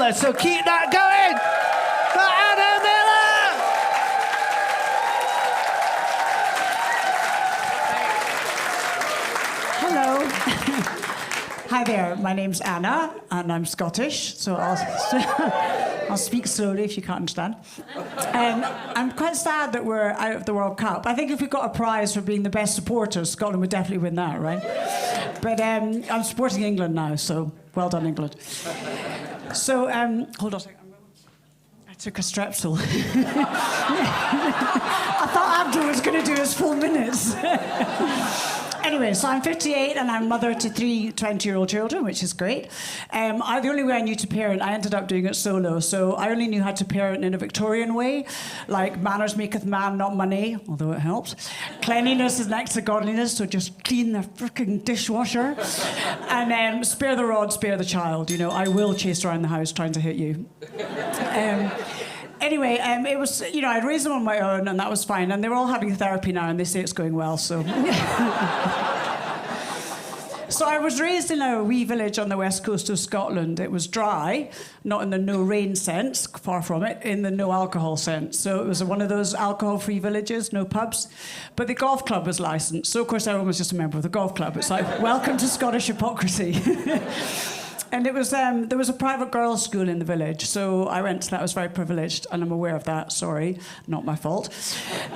Miller, so keep that going for Anna Miller! Hello. Hi there, my name's Anna, and I'm Scottish, so I'll speak slowly if you can't understand. I'm quite sad that we're out of the World Cup. I think if we got a prize for being the best supporters, Scotland would definitely win that, right? But I'm supporting England now, so well done, England. So, hold on a second. I took a Strepsil. I thought Abdul was going to do his full minutes. Anyway, so I'm 58 and I'm mother to 3 20-year-old children, which is great. The only way I knew to parent, I ended up doing it solo. So I only knew how to parent in a Victorian way, like manners maketh man, not money, although it helps. Cleanliness is next to godliness, so just clean the frickin' dishwasher. And spare the rod, spare the child. You know, I will chase around the house trying to hit you. Anyway, it was, you know, I'd raised them on my own, and that was fine. And they're all having therapy now, and they say it's going well, so. So I was raised in a wee village on the west coast of Scotland. It was dry, not in the no rain sense, far from it, in the no alcohol sense. So it was one of those alcohol-free villages, no pubs. But the golf club was licensed. So, of course, everyone was just a member of the golf club. It's like, welcome to Scottish hypocrisy. And it was there was a private girls' school in the village, so I went to that. I was very privileged, and I'm aware of that. Sorry, not my fault.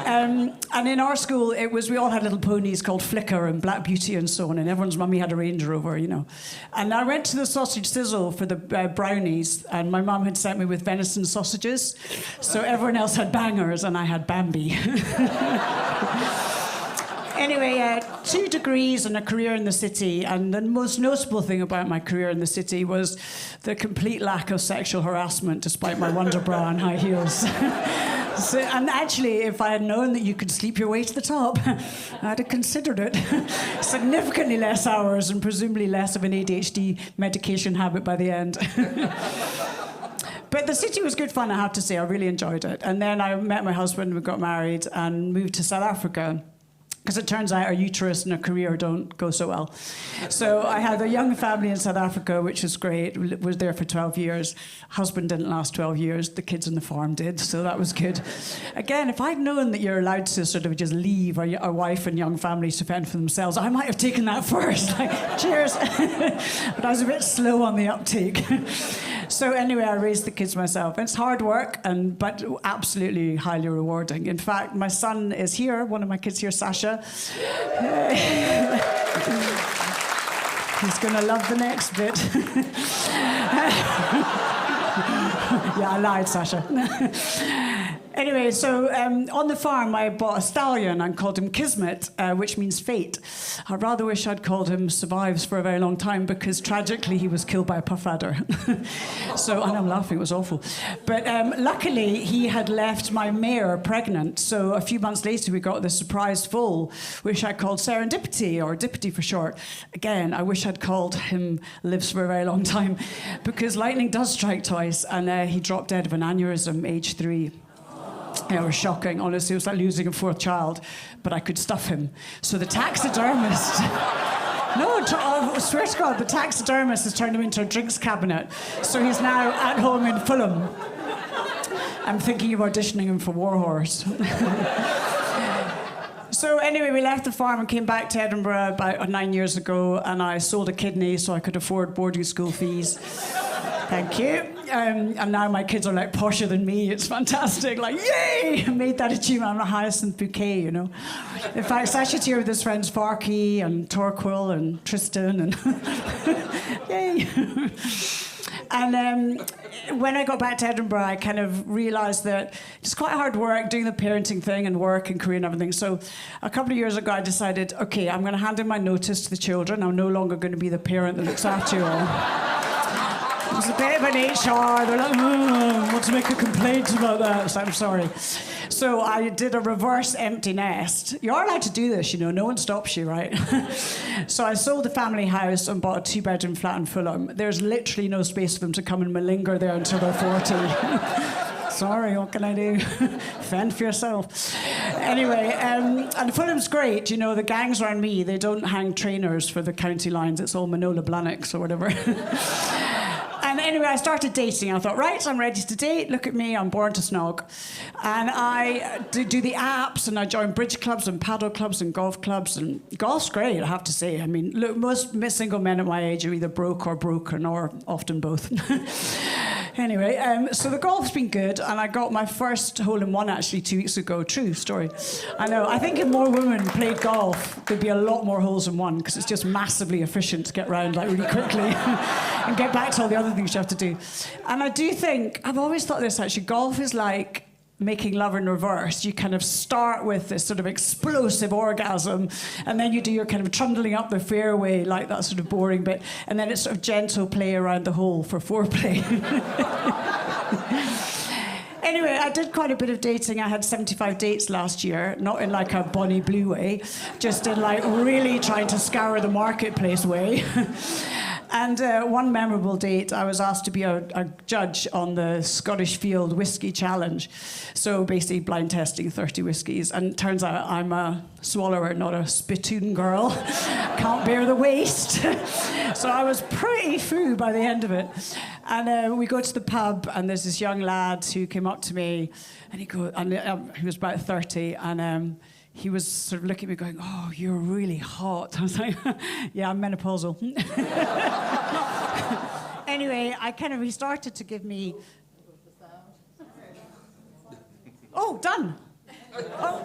And in our school, we all had little ponies called Flicker and Black Beauty and so on, and everyone's mummy had a Range Rover, you know. And I went to the sausage sizzle for the brownies, and my mum had sent me with venison sausages, so everyone else had bangers, and I had Bambi. Anyway, 2 degrees and a career in the city, and the most notable thing about my career in the city was the complete lack of sexual harassment despite my wonder bra and high heels. And actually, if I had known that you could sleep your way to the top, I'd have considered it. Significantly less hours and presumably less of an ADHD medication habit by the end. But the city was good fun, I have to say. I really enjoyed it. And then I met my husband, we got married, and moved to South Africa. Because it turns out our uterus and our career don't go so well. So I had a young family in South Africa, which was great. Was there for 12 years. Husband didn't last 12 years. The kids on the farm did, so that was good. Again, if I'd known that you're allowed to sort of just leave a wife and young families to fend for themselves, I might have taken that first. Like, cheers. But I was a bit slow on the uptake. So anyway, I raised the kids myself. It's hard work, but absolutely highly rewarding. In fact, my son is here. One of my kids here, Sasha. He's going to love the next bit. Yeah, I lied, Sasha. Anyway, so on the farm, I bought a stallion and called him Kismet, which means fate. I rather wish I'd called him Survives for a very long time because tragically he was killed by a puff adder. So, and I'm laughing, it was awful. But luckily, he had left my mare pregnant. So a few months later, we got this surprise foal, which I called Serendipity, or Dippity for short. Again, I wish I'd called him Lives for a very long time because lightning does strike twice, and he dropped dead of an aneurysm, age 3. It was shocking, honestly. It was like losing a 4th child, but I could stuff him. So the taxidermist... No, I swear to God, the taxidermist has turned him into a drinks cabinet. So he's now at home in Fulham. I'm thinking of auditioning him for Warhorse. So anyway, we left the farm and came back to Edinburgh about 9 years ago, and I sold a kidney so I could afford boarding school fees. Thank you. And now my kids are like posher than me. It's fantastic. Like, yay! I made that achievement. I'm a hyacinth bouquet, you know. In fact, Sasha's here with his friends Farky and Torquil and Tristan and yay! And when I got back to Edinburgh, I kind of realised that it's quite hard work doing the parenting thing and work and career and everything. So a couple of years ago, I decided, okay, I'm going to hand in my notice to the children. I'm no longer going to be the parent that looks after you all. It was a bit of an HR. They're like, want to make a complaint about that. So I'm sorry. So I did a reverse empty nest. You're allowed to do this, you know. No one stops you, right? So I sold the family house and bought a 2-bedroom flat in Fulham. There's mliterally no space for them to come and malinger there until they're 40. Sorry, what can I do? Fend for yourself. Anyway, and Fulham's great. You know, the gangs around me, they don't hang trainers for the county lines. It's all Manola Blahniks or whatever. And And anyway, I started dating. I thought, right, I'm ready to date. Look at me, I'm born to snog. And I do the apps, and I join bridge clubs and paddle clubs and golf clubs. And golf's great, I have to say. I mean, look, most single men at my age are either broke or broken, or often both. Anyway, so the golf's been good, and I got my first hole-in-one actually 2 weeks ago. True story. I know. I think if more women played golf, there'd be a lot more holes in one, because it's just massively efficient to get round like really quickly and get back to all the other things you have to do. And I do think, I've always thought this actually, golf is like making love in reverse. You kind of start with this sort of explosive orgasm, and then you do your kind of trundling up the fairway, like that sort of boring bit, and then it's sort of gentle play around the hole for foreplay. Anyway, I did quite a bit of dating. I had 75 dates last year, not in like a Bonnie Blue way, just in like really trying to scour the marketplace way. And one memorable date, I was asked to be a judge on the Scottish Field Whisky Challenge. So basically blind testing 30 whiskies. And it turns out I'm a swallower, not a spittoon girl. Can't bear the waste. So I was pretty fou by the end of it. And we go to the pub, and there's this young lad who came up to me, and he was about 30, and he was sort of looking at me going, "Oh, you're really hot." I was like, "Yeah, I'm menopausal." Anyway, he started to give me... Oh, done. Oh,